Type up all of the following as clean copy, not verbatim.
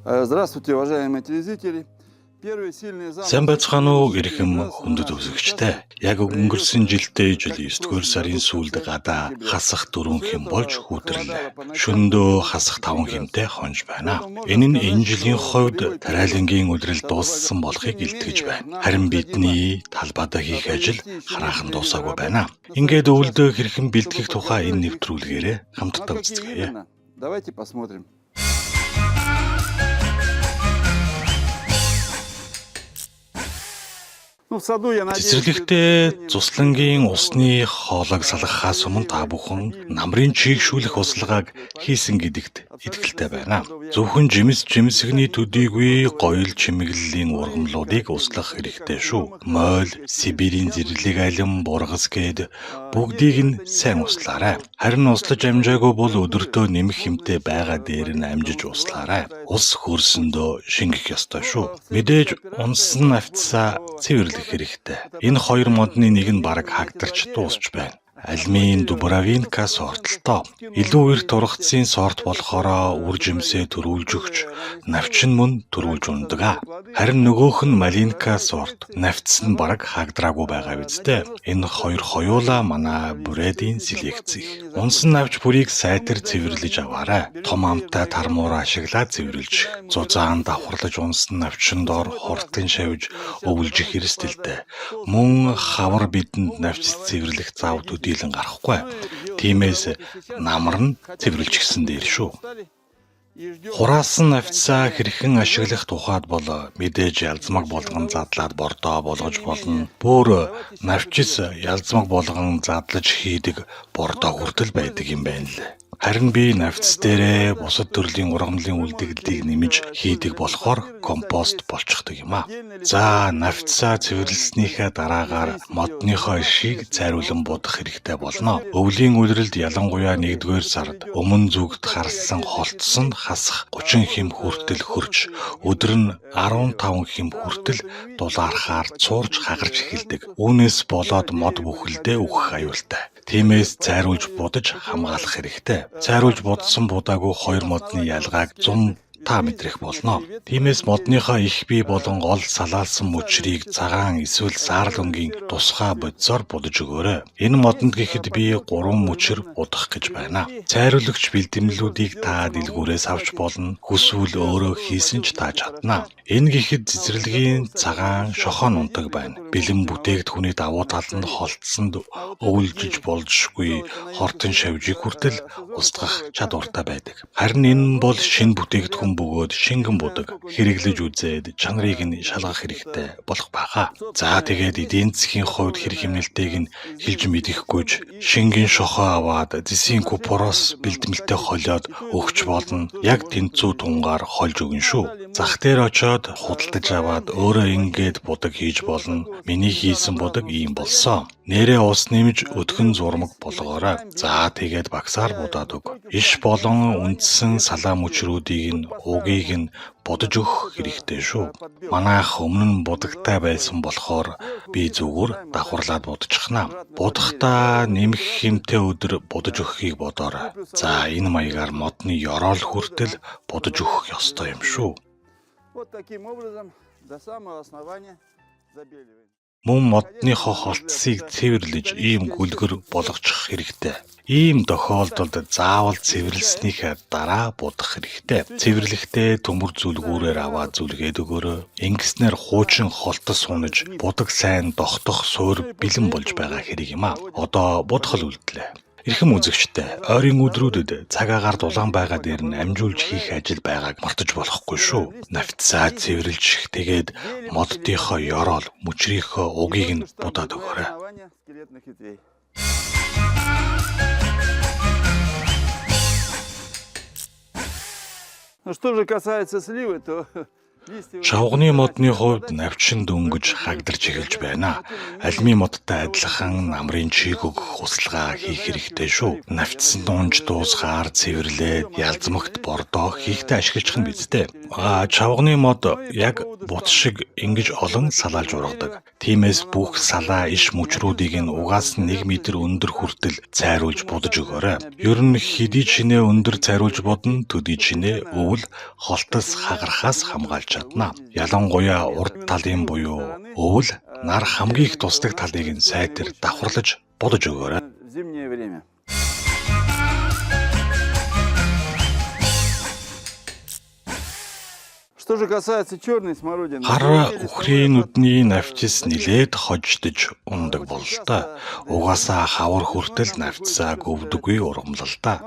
Здравствуйте, уважаемые телезрители. Первый сильный замок. Сайн байцгаана уу ирэхэм хүндэт үзэгчтэй. Яг өнгөрсөн жилдээ жил 9-р сарын сүүлд гадаа хасах 4 хэм болж хүүтэрлээ. Шөндөө хасах 5 хэмтэй хонж байна. Энэ нь энэ жилийн хувьд тариалангийн өдрөл дууссан болохыг илтгэж байна. Харин бидний талбайдаа хийх ажил хараахан дуусаагүй байна. Ингээд өвөлдөө хэрхэн бэлтгэх тухай энэ нэвтрүүлгээрээ хамтдаа үздэцгээе. Давайте посмотрим. Цэцэрлэгтээ цуслангийн усны хоолойг салгахаас өмнө та бүхэн намрын чийгшүүлэх услагааг хийсэн гэдэгт итгэлтэй байна. Зөвхөн жимсгний төдийгүй гоёл чимэглэлийн ургамлуудыг услах хэрэгтэй шүү. Мойл, Сибирийн зэрлэг алим, бургас гээд бүгдийг нь сайн услаарай. Харин услаж амжаагүй бол өдөртөө нэмэх хэмтэй байгаа дээр нь амжиж услаарай. Ус хөрсөндөө шингэх ёстой шүү. Мэдээж унсан навцсаа цэвэрлэх хэрэгтэй. Энэ хоёр модны нэг нь бараг хагдарч дуусч байна. Альмийн Дубравинка сортлоо. Илүү эрт ургацын сорт болохоор үр жимсээ төрүүлж өгч, навчин мөн төрүүлж ундаг. Харин нөгөөх нь Малинка сорт. Навц нь бараг хагдраагүй байгаа биз дээ. Энэ хоёр хоёулаа манай брэдийн селекц их. Унсан навч бүрийг сайтар цэвэрлэж аваарай. Том амтай тармуур ашиглаад цэвэрлж, зузаан давхарлаж унсан навчин доор хурдан шавж өвлж их эрсдэлтэй. Мөн хавар бидэнд навч цэвэрлэх зав төдийлөн гарахгүй. Тиймээс намар нь цэвэрлжсэн дээр шүү. Хураасан навцсаа хэрхэн ашиглах тухайд бол мэдээж ялзмаг болгон задлаад бордоо болгож болно. Бүр навчис ялзмаг болгон задлаж хийдэг бордоо хүртэл байдаг юм байна л. Харин би навцс дээрээ бусад төрлийн ургамлын үлдэгдлийг нэмж хийдэг болохоор компост болчихдог юм аа. За, навцсаа цэвэрлснийхээ дараагаар модныхоо ишийг цайруулан будах хэрэгтэй болно. Өвлийн улиралд ялангуяа 1-р сард өмнө зүгт харсан холтсон хасах 30 хэм хүртэл хөрж, өдөр нь 15 хэм хүртэл дулаархаар цуурж хагарч эхэлдэг. Үүнээс болоод мод бүхэлдээ үхэх аюултай. Тиймээс цайруулж будаж хамгаалах хэрэгтэй. Цайруулж будсан будаагүй хоёр модны ялгааг 100 та мэдрэх болно. Тиймээс модныхоо их бий болон гол салаалсан мөчрийг цагаан эсвэл саарл өнгийн тусгай бодисоор будаж өгөөрэй. Энэ модонд гэхэд би 3 мөчр будах гэж байна. Цайруулагч бэлтгэлүүдийг та дэлгүүрээс авч болно. Хүсвэл өөрөө хийсэн ч тааж чадна. Энэ гэхэд цэцэрлэгийн цагаан шохон унтаг байна. Бэлэн бүтээгдэхүүний давуу тал нь холтсонд өвлжиж болжгүй хортон шавжийг хүртэл устгах чадвартай байдаг. Харин энэ бол шинэ бүтээгдэхүүн бөгөөд шингэн будаг. Хэрэглэж үзээд чанарыг нь шалгах хэрэгтэй болох байгаа. За тэгээд эдийн засгийн хувьд хэрэг хэмнэлтэйг нь хэлж мэдэхгүйж шингэн шохоо аваад зэсийн купороос бэлтгэлтэй холиод өгч болно. Яг тэнцүү тунгаар хольж өгнө шүү. Зах дээр очоод худалдаж аваад өөрөө ингээд будаг хийж болно. Миний хийсэн будаг ийм болсон. Нэрээ ус нэмж өдгөн зурмаг болгоорой. За тэгээд багсаар будаад өг. Иш болон үндсэн салаа мөчрүүдийг нь угийг нь будаж өгөх хэрэгтэй шүү. Манайх өмнө нь будагтай байсан болохоор би зүгээр давхарлаад будчихна. Будахдаа нэмэх хэмтэй өдөр будаж өгөхийг бодоорой. За энэ маягаар модны ёроол хүртэл будаж өгөх ёстой юм шүү. Вот таким образом до самого основания забеливаем. Мөн модныхоо холтсыг цэвэрлэж ийм гүлгэр болгочих хэрэгтэй. Ийм тохиолдолд заавал цэвэрлснийхээ дараа будах хэрэгтэй. Цэвэрлэхдээ төмөр зүлгүүрээр аваад зүлгээд өгөөрэй. Ингэснээр хуучин холтос унаж будаг сайн дохтох суур бэлэн болж байгаа хэрэг юм аа. Одоо будхал үлдлээ. Эрхэм үзэгчтэй, ойрын өдрүүдэд цаг агаар дулаан байгаа дээр нь амжуулж хийх ажил байгааг мартаж болохгүй шүү. Навцсаа цэвэрлж тэгээд моддынхоо ёроол, мөчрийнхөө угийг нь будаад өгөөрэй. Ну что же касается сливы, то Шавганы модны хувьд навчин дөнгөж хагдарч эхэлж байна. Алми модтай адилхан намрын чийг өгөх хуслага хийх хэрэгтэй шүү. Навчсан унж дуусгаар цэвэрлээд ялзмагт бордоо хийхдээ ашиглах нь бизтэй. Шавганы мод яг бут шиг ингэж олон салаалж ургадаг. Тиймээс бүх салаа иш мөчрүүдийг нь угаас 1 метр өндөр хүртэл цайруулж будаж өгөөрэй. Ер нь хэдий чинээ өндөр цайруулж бодно, төдий чинээ өвөл холтос хагарахаас хамгаалж чадна. Ялангуяа урд талын буюу өвөл нар хамгийн их тусдаг талыг нь сайтар давхарлаж бодож өгөөрэй. Зимнее время. Что же касается черной смородины, Хар үхрийн нүдний навчис нилээд хождож ундаг бололтой. Угаасаа хавар хүртэл навчсаа гөвдөггүй ургамлалтай.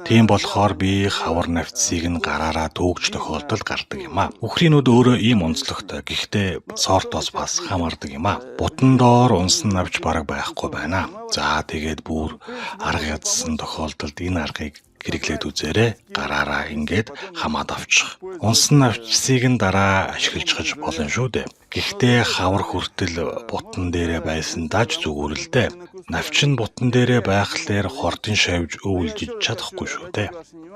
Тийм болохоор би хавар навчсыг нь гараараа төвөгч тохиолдол гардаг юм а. Үхрийн нүд өөрөө ийм онцлогтой. Гэхдээ сортоос бас хамаардаг юм а. Бутан доор унсан навч бараг байхгүй байна. За тэгээд бүр арга ядсан тохиолдолд энэ аргыг хэрэглээд үзээрэй. Гараараа ингээд хамаад авчих. Унсан навчсыг нь дараа ашиглаж болно шүү дээ. Гэхдээ хавар хүртэл бутан дээрээ байсан даж зүгээр л дээ. Навчин бутан дээрээ байхлаар хортон шавж өвлжиж чадахгүй шүү дээ.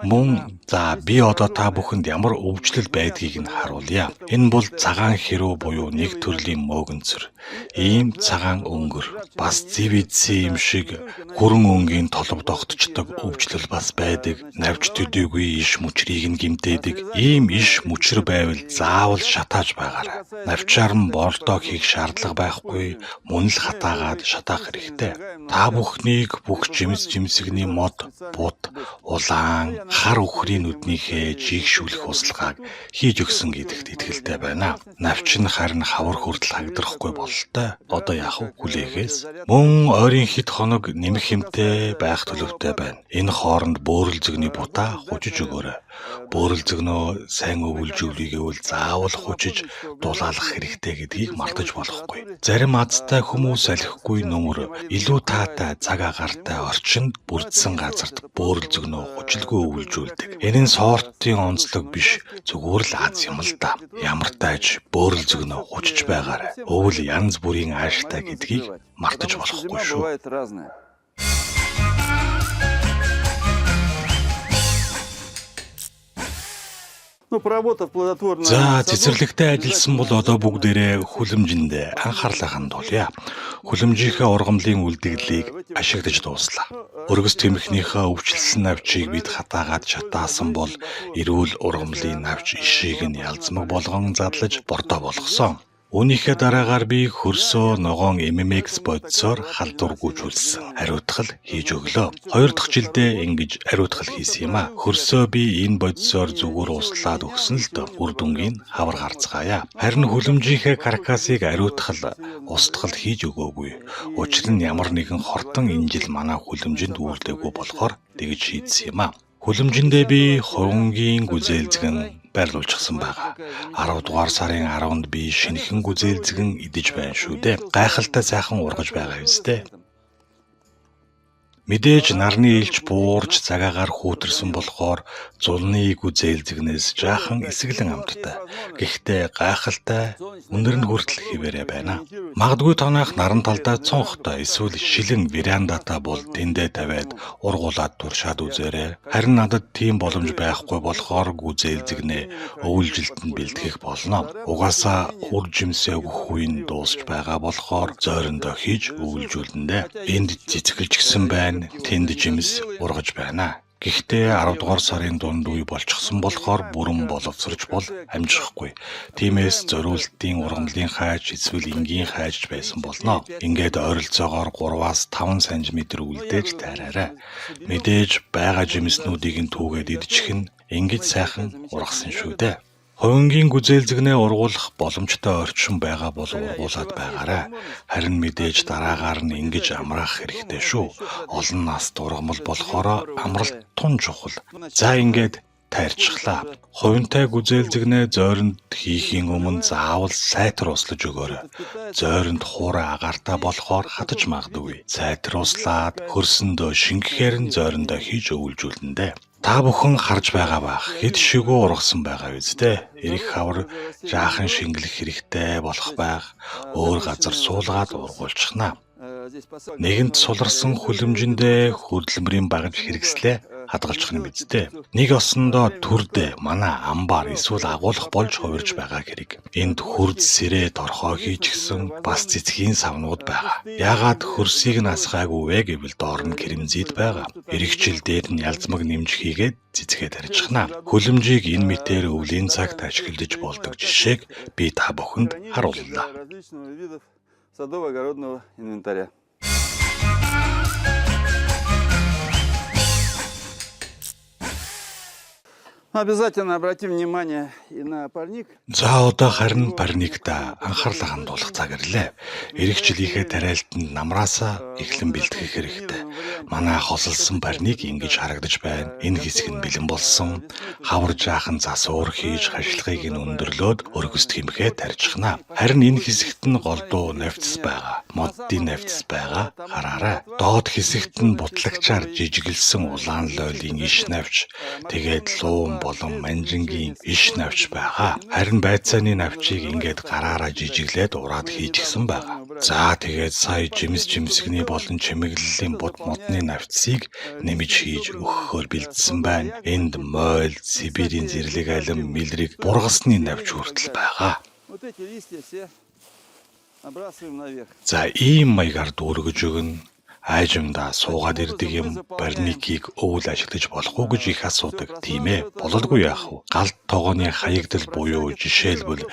Мөн би одоо та бүхэнд ямар өвчлөл байдгийг нь харуулъя. Энэ бол цагаан хэрүү буюу нэг төрлийн мөөгөнцөр. Ийм цагаан өнгөр бас CVC юм шиг хүрэн өнгийн толб тогтчдог өвчлөл бас байдаг. Навч төдийгүй иш мөчрийг нь гимтээдэг. Ийм иш мөчр байвал заавал шатааж байгаарай. Навчаар нь бордоо хийх шаардлага байхгүй, мөн л хатаагаад шатаах хэрэгтэй. Та бүхнийг бүх жимсгний мод, бут, улаан, хар үхрийн нүднийхээ жигшүүлэх услгааг хийж өгсөн гэдэгт итгэлтэй байна. Навч нь харин хавар хүртэл хагдрахгүй бололтой. Одоо яах вэ? Хүлээхээс мөн ойрын хэд хоног нэмэх хэмтэй байх төлөвтэй байна. Энэ хооронд бөөрөлзөгний бутаа хужиж өгөөрэй. Бөөрөлзөгнөө сайн өвөлжүүлэх гэвэл заавал хужиж дулаалах хэрэгтэй гэдгийг мартаж болохгүй. Зарим азтай хүмүүс алихгүй нөмөр илүү таатай цаг агаартай орчинд бүрдсэн газарт бөөрөлзөгнөө хужилгүй өвөлжүүлдэг. Энэ нь сортын онцлог биш, зүгээр л аз юм л да. Ямар тааж бөөрөлзөгнөө хужиж байгаарай. Өвөл янз бүрийн ааштай гэдгийг мартаж болохгүй шүү. Бывает разное. За цэцэрлэгтээ ажилласан бол одоо бүгдээрээ хүлэмжинд анхаарлаа хандуулъя. Хүлэмжийнхээ ургамлын үлдэгдлийг ашиглаж дууслаа. Өргөс тэмхнийхээ өвчлсөн навчийг бид хатаагаад шатаасан бол эрүүл ургамлын навч ишийг нь ялзмаг болгон задлаж бордоо болгосон. Үүнийхээ дараагаар би хөрсөө ногоон MMX бодисоор халдваргүйжүүлсэн хариуцлал хийж өглөө. 2 дахь жилдээ ингэж хариуцлал хийсэн юм а. Хөрсөө би энэ бодисоор зүгээр услаад өгсөн л дөө. Үр дүнгийн хавар гарцгаая. Харин хүлэмжийнхээ каркасыг хариуцлал устгал хийж өгөөгүй. Учир нь ямар нэгэн хортон энэ жил манай хүлэмжинд үйлдэггүй болохоор тэгж шийдсэн юм а. Хүлэмжиндээ би хувингийн гүзээлзгэн байрлуулчихсан байгаа. 10 дугаар сарын 10-нд би шинэхэн гүзээлзгэн идэж байна шүү дээ. Гайхалтай сайхан ургаж байгаа юм зү. Мэдээж нарны илч буурж цагаагаар хүүтэрсэн болохоор зулны гүзээлзгнээс жаахан эсгэлэн амттай. Гэхдээ гайхалтай өндөр нь хүртэл хിവэрэ байна. Магадгүй танах наран талдаа цонхтой эсвэл шилэн верандата бол тэндээ тавиад ургуулад туршаад үзээрэй. Харин надад тийм боломж байхгүй болохоор гүзээлзгнээ өвөлжилтөнд бэлтгэх болно. Угаасаа үр жимсээ өгөх үе нь дуусч байгаа болохоор зойрондоо хийж өвөлжүүлнэ. Энд цэцгэлж гисэн байна. Тэнд жимс ургаж байна. Гэхдээ 10 дугаар сарын дунд үе болчихсон болохоор бүрэн боловсрож бол амжихгүй. Тиймээс зориултын ургамлын хайж эсвэл энгийн хайж байсан болно. Ингээд ойролцоогоор 3-аас 5 см үлдээж таараарай. Мэдээж байгаа жимснүүдийг нь түүгээд идчих нь ингэж сайхан ургасан шүү дээ. Хувингийн гүзээлзгнээ ургуулах боломжтой орчин байгаа бол ургуулад байгаарай. Харин мэдээж дараагаар нь ингэж амраах хэрэгтэй шүү. Олон наст ургамал болохоор амралт тун чухал. За ингээд тайрчихлаа. Хувинтай гүзээлзгнээ зойронд хийхийн өмнө заавал сайтар услаж өгөөрэй. Зойронд хуурай агаартай болохоор хатаж магадгүй. Сайтар услаад хөрсөндөө шингэхээр нь зойрондоо хийж өвөлжүүлнэ. Та бүхэн харж байгаа бах. Хэд шигүү ургасан байгаа үстэй. Ирэх хавар жаахан шингэлэх хэрэгтэй болох байх. Өөр газар суулгаад ургуулчихна. Нэгэнт суларсан хүлэмжиндээ хөдөлмөрийн багж хэрэгслээ хадгалчих нь мэдтэй. Нэг осондоо төрдөө манай амбар эсвэл агуулах болж хувирж байгаа хэрэг. Энд хурд сэрээ торхоо хийчихсэн бас цэцгийн савнууд байгаа. Яагаад хөрсийг нь асгаагүй вэ гэвэл доор нь кремзид байгаа. Ирэх дээд нь ялзмаг нэмж хийгээд цэцгээ тарьчихна. Хүлэмжийг энэ мэтээр өвлийн цагт ашиглаж болдог жишээг би та бүхэнд харууллаа. Садово-огородного инвентаря. Обязательно обратим внимание и на парник. За одоо харин парникта анхаарлаа хандуулах цаг ирлээ. Ирэх жилийнхээ тариалтанд намраасаа эхлэн бэлтгэх хэрэгтэй. Манай хосолсон парник ингэж харагдаж байна. Энэ хэсэг нь бэлэн болсон. Хавар жаахан засвар хийж хашлахыг нь өндөрлөөд өргөст хэмхээ тарьчихна. Харин энэ хэсэгт нь голдуу навцс байгаа. Моддын навцс байгаа. Хараарай. Доод хэсэгт нь бутлагчаар жижигэлсэн улаан лойлын иш навч, тэгээд луун болон манжингийн иш навч байгаа. Харин байцааны навчийг ингээд гараараа жижиглээд ураад хийчихсэн байгаа. За тэгээд сая жимсгний болон чимэглэлийн бут модны навцыг нэмж хийж өгөхөөр бэлдсэн байна. Энд мойл, Сибирийн зэрлэг алим, мэлрэг, бургасны навч хүртэл байгаа. За ийм маягаар дүүргэж өгнө. Айжимда суугаад ирдэг юм парникийг өвөл ашиглаж болох уу гэж их асуудаг. Тийм ээ, бололгүй яах вэ? Галт тогооны хаягдал буюу жишээлбэл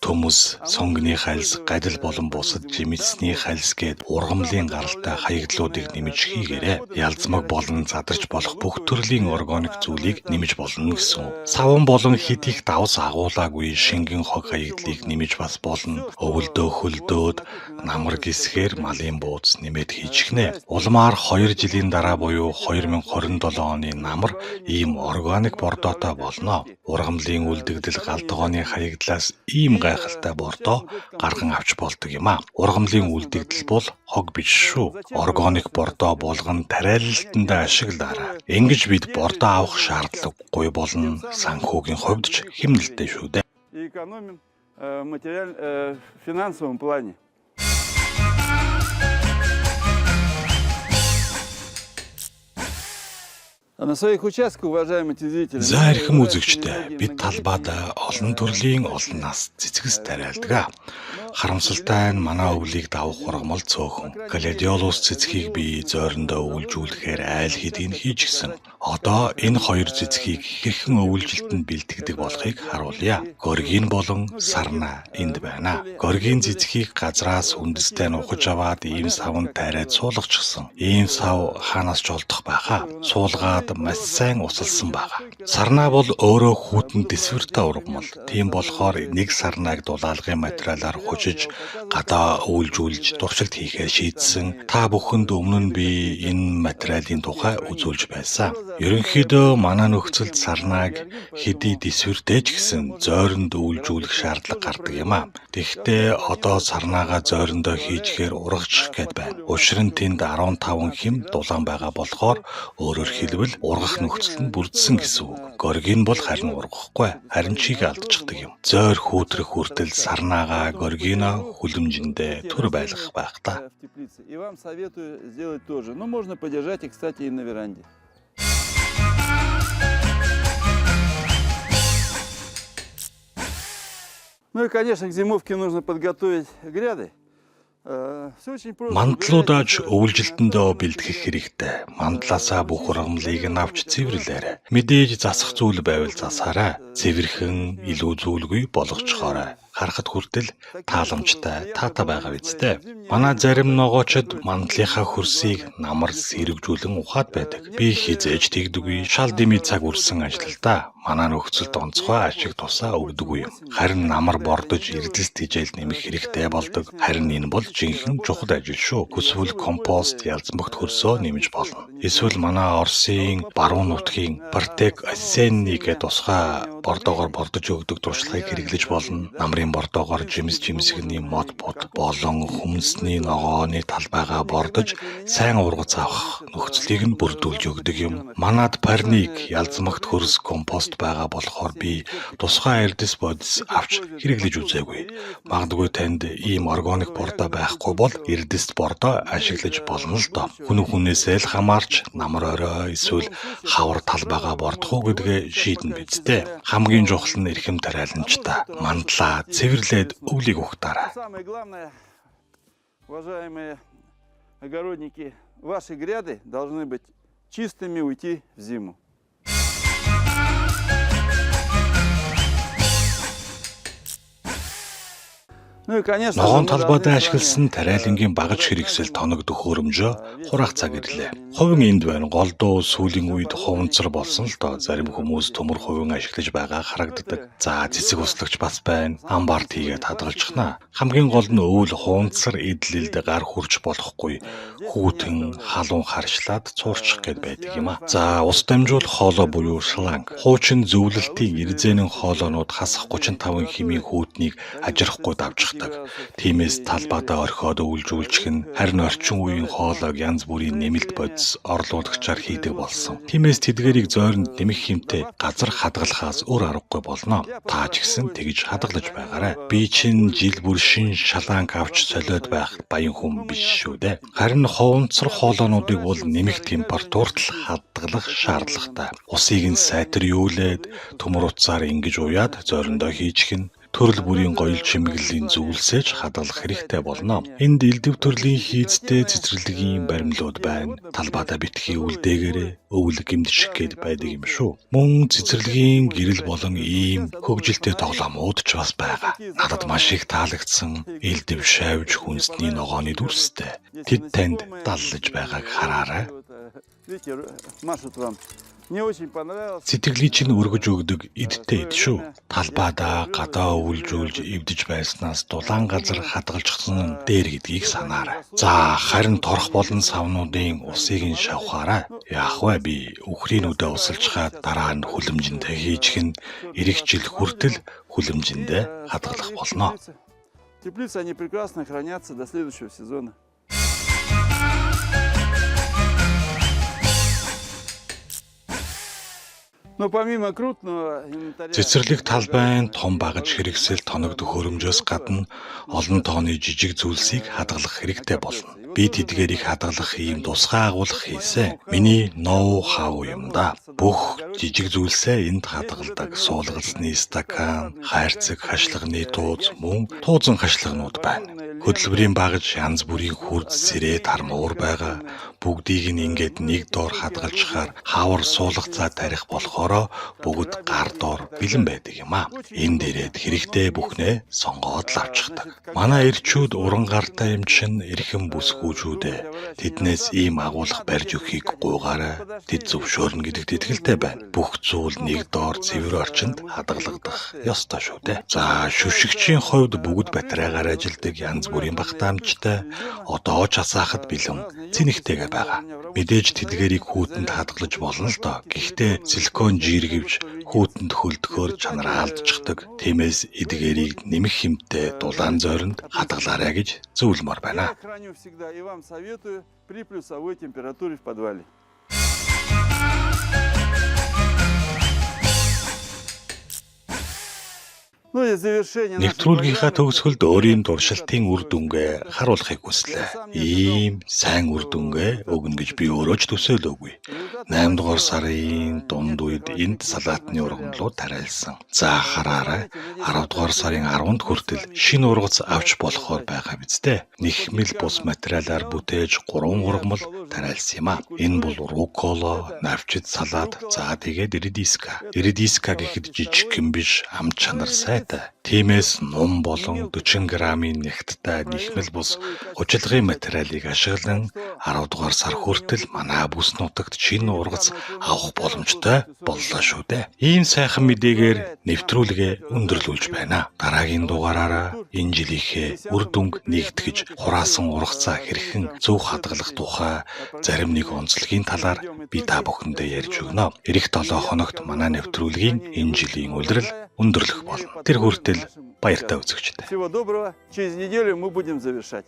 төмөс, сонгоны хальс, гадил болон бусад жимсний хальс гээд ургамлын гаралтай хаягдлуудыг нэмж хийгээрэй. Ялзмаг болон задарч болох бүх төрлийн органик зүйлийг нэмж болно гэсэн үг. Саван болон хит их давс агуулаагүй шингэн хог хаягдлыг нэмж бас болно. Өвөлдөө хөлдөөд намар гисгээр малын бууз нэмээд хийчихнэ. Улмаар 2 жилийн дараа буюу 2027 оны намар ийм органик бордоотой болно. Ургамлын үлдэгдэл галт тогооны хаягдлаас ийм гайхалтай бордоо гарган авч болдог юм а. Ургамлын үлдэгдэл бол хог биш шүү. Органик бордоо болгон тариалалтанд ашиглаарай. Ингэж бид бордоо авах шаардлагагүй болно. Санхүүгийн хувьд ч хэмнэлттэй шүү дээ. Экономим в финансовом плане. За эрхэм үзэгчдээ бид талбайд олон төрлийн олон нас цэцгэс тариалдаг. Харамсалтай нь манай өвлийг давах ургамал цөөхөн. Гладиолус цэцгийг би зойрондоо өвлжүүлэхээр айл хэдийг хийчихсэн. Одоо энэ хоёр цэцгийг хэрхэн өвлжилтэнд бэлтгэдэг болохыг харуулъя. Горгин болон сарна энд байна. Горгин цэцгийг газраас үндэстэй нухаж аваад ийм савнд тайраад суулгачихсан. Ийм сав хаанаас ч олдох байхаа. Суулгаад маш сайн усалсан байгаа. Сарна бол өөрөө хүүтэн дэсвэртэй ургамал. Тийм болохоор нэг сарнаг дулаалгын материалаар хужиж гадаа өвлжүүлж туршилт хийхээр шийдсэн. Та бүхэнд өмнө нь би энэ материалын тухай үзүүлж байсан. Ерөнхийдөө манай нөхцөлд сарнаг хэдий дэсвэртэй ч гэсэн зойронд өвлжүүлэх шаардлага гардаг юм а. Тэгэхдээ одоо сарнаага зойрондоо хийчихээр ургачих гээд байна. Учир нь тэнд 15 хэм дулаан байгаа болохоор өөрөөр хэлбэл ургах нөхцөл нь бүрдсэн гэсэн үг. Горгин бол харин ургахгүй, харин чиг алдчихдаг юм. Зойр хүүтрэх хүртэл сарнаага горгино хүлэмжиндээ төр байлгах байх та. И вам советую сделать тоже. Но можно подержать, и, кстати, и на веранде. Ну и, конечно, к зимовке нужно подготовить гряды. Мандлуудаж өвлжилтэндөө бэлтгэх хэрэгтэй. Мандлаасаа бүх ургамлыг нь авч цэвэрлээрэй. Мэдээж засах зүйл байвал засаарай. Цэвэрхэн илүү зүйлгүй болгочхоорой. Харахад хүртэл тааламжтай таатай байгаа үстэй. Манай зарим ногоочд мандлынхаа хөрсийг намар сэрэгжүүлэн ухаад байдаг. Би хизээж тэгдэггүй. Шал дэмий цаг үрсэн ажилдаа. Манай нөхцөлд онцгой ашиг тусаа өгдөггүй юм. Харин намар бордож эрдэс тижэл нэмэх хэрэгтэй болдог. Харин энэ бол жинхэнэ чухал ажил шүү. Хүсвэл компост ялзмагт хөрсөө нэмж болно. Эсвэл манай Оросын баруун нутгийн Партек Осенни гэдэг тусгай бордоогоор бордож өгдөг туршлагыг хэрэглэж болно. Намрын бордоогоор жимсгний мод бод болон хүмсний ногооны талбайгаа бордож сайн ургац авах нөхцөлийг нь бүрдүүлж өгдөг юм. Манад парник ялзмагт хөрс компост байгаа болохоор би тусгай эрдэс бодис авч хэрэглэж үзээгүй. Магадгүй танд ийм органик бордоо байхгүй бол эрдэс бордоо ашиглаж болно л доо. Хүн хүнээсээ л хамаарч намар орой эсвэл хавар талбайгаа бордох уу гэдгээ шийднэ биз дээ. Хамгийн чухал нь эрхэм тариаланчтай мандлаа цэвэрлээд өвлийг ухтаарай. Самое главное, уважаемые огородники, ваши гряды должны быть чистыми уйти в зиму. Ногоон талбайдаа ашигласан тариалангийн багаж хэрэгсэл тоног төхөөрөмжөө хураах цаг ирлээ. Хувин энд байна. Голдуу сүүлийн үед хуванцар болсон л доо. Зарим хүмүүс төмөр хувин ашиглаж байгаа харагддаг. За цэцэг услагч бас байна. Амбарт хийгээд хадгалчихна. Хамгийн гол нь өвөл хуванцар эдлэлд гар хүрч болохгүй. Хүүтэн халуун харшлаад цуурчих гээд байдаг юм а. За ус дамжуул хоолой буюу шланг. Хуучин зөвлөлтийн эрзэнэн хоолойнууд хасах 35 хэмийн хүүтнийг ажирахгүй давчих. Тиймээс талбайдаа орхиод өвлжүүлчих нь харин орчин үеийн хоолойг янз бүрийн нэмэлт бодис орлуулагчаар хийдэг болсон. Тиймээс тэдгээрийг зойронд нэмэх хэмтэй газар хадгалахаас өөр аргагүй болно. Та ч гэсэн тэгж хадгалж байгаарай. Би чинь жил бүр шин шаланг авч солиод байх баян хүн биш шүү дээ. Харин хуванцар хоолойнуудыг бол нэмэх температурт л хадгалах шаардлагатай. Усыг нь сайтриулээд төмөр утсаар ингэж уяад зойрондоо хийчих нь төрөл бүрийн гоёл чимэглэлийн зүйлсэж хадгалах хэрэгтэй болно. Энд элдв төрлийн хийцтэй цэцэрлэгийн баримлууд байна. Талбайдаа битгий үлдээгээрээ өвөл гимдчих гээд байдаг юм шүү. Мөн цэцэрлэгийн гэрэл болон ийм хөгжилтэй тоглоомууд ч бас байгаа. Надад маш их таалагдсан элдв шавж хүнсний ногооны дүрстэй. Тэд танд даллаж байгааг хараарай. Сэтгэлийг чинь өргөж өгдөг эдтэй эд шүү. Талбайдаа гадаа өвлжүүлж эвдэж байснаас дулаан газар хадгалчихсан нь дээр гэдгийг санаарай. За харин торох болон савнуудын усыг нь шавхаарай. Яах вэ би үхрийнүүдээ усалчхаад дараа нь хүлэмжиндээ хийчих нь эх жил хүртэл хүлэмжиндээ хадгалах болно. Теплицы они прекрасно хранятся до следующего сезона. Цэцэрлэг талбайн том багаж хэрэгсэл тоног төхөөрөмжөөс гадна олон тооны жижиг зүйлсийг хадгалах хэрэгтэй болно. Би тэдгээрийг хадгалах ийм тусгай агуулга хийсэн. Миний ноу-хау юм да. Бүх жижиг зүйлсээ энд хадгалдаг. Суулгацны стакан, хайрцаг хашлагны тууз, мөн туузан хашлагнууд байна. Хөдөлмөрийн багаж янз бүрийн хурд сэрээ тармуур байгаа. Бүгдийг нь ингээд нэг доор хадгалчихаар хавар суулгацаа тарих болохоро бүгд гар доор бэлэн байдаг юм а. Энэ дээрээ хэрэгтэй бүхнээ сонгоод л авчихдаг. Манай эрчүүд уран гартай юм чин эрхэм бүсгүүжүүдээ. Тэднээс ийм агуулга барьж өгөхийг гуйгаарай. Тэд зөвшөөрнө гэдэгт итгэлтэй байна. Бүх зүйл нэг доор цэвэр орчинд хадгалагдах ёстой шүү дээ. За шүшигчийн хувьд бүгд батарейгаар ажилдаг янз бүрийн багтаамжтай одоо ч асаахад бэлэн цэнэгтэйгээ байгаа. Мэдээж тэдгээрийг хүүтэнд хадгалж болно л доо. Гэхдээ силикон жиргэвч хүүтэнд хөлдөхөөр чанараа алдчихдаг. Тиймээс эдгээрийг нэмэх хэмтэй дулаан зойронд хадгалаарай гэж зөвлөмөр байна. Нэвтрүүлгийнхаа төгсгөлд өөрийн дуршилтын үр дүнгээ харуулахыг хүслээ. Ийм сайн үр дүнгээ өгнө гэж би өөрөө ч төсөөлөөгүй. 8 дугаар сарын дунд үед энд салаатны ургамлууд тариалсан. За хараарай. 10 дугаар сарын 10-нд хүртэл шинэ ургац авч болохоор байгаа биз дээ. Нэхмэл бус материалаар бүтээж 3 ургамал тариалсан юм а. Энэ бол руккола, навчит салат, за тэгээд редиска. Редиска гэхэд жижигхэн биш, ам чанар сайн. Тиймээс нум болон 40 грамын нягттай нэхмэл бус хужилгын материалыг ашиглан 10 дугаар сар хүртэл манай бүс нутагт шинэ ургац авах боломжтой боллоо шүү дээ. Ийм сайхан мэдээгээр нэвтрүүлгээ өндөрлүүлж байна. Дараагийн дугаараараа энэ жилийнхээ үр дүнг нэгтгэж хураасан ургацаа хэрхэн зөв хадгалах тухай зарим нэг онцлогийн талаар би та бүхэндээ ярьж өгнө. Эх 7 хоногт манай нэвтрүүлгийн энэ жилийн улирал өндөрлөх болно. Тэр хүртэл баяртай үзэгчдээ. Всего доброго. Через неделю мы будем завершать.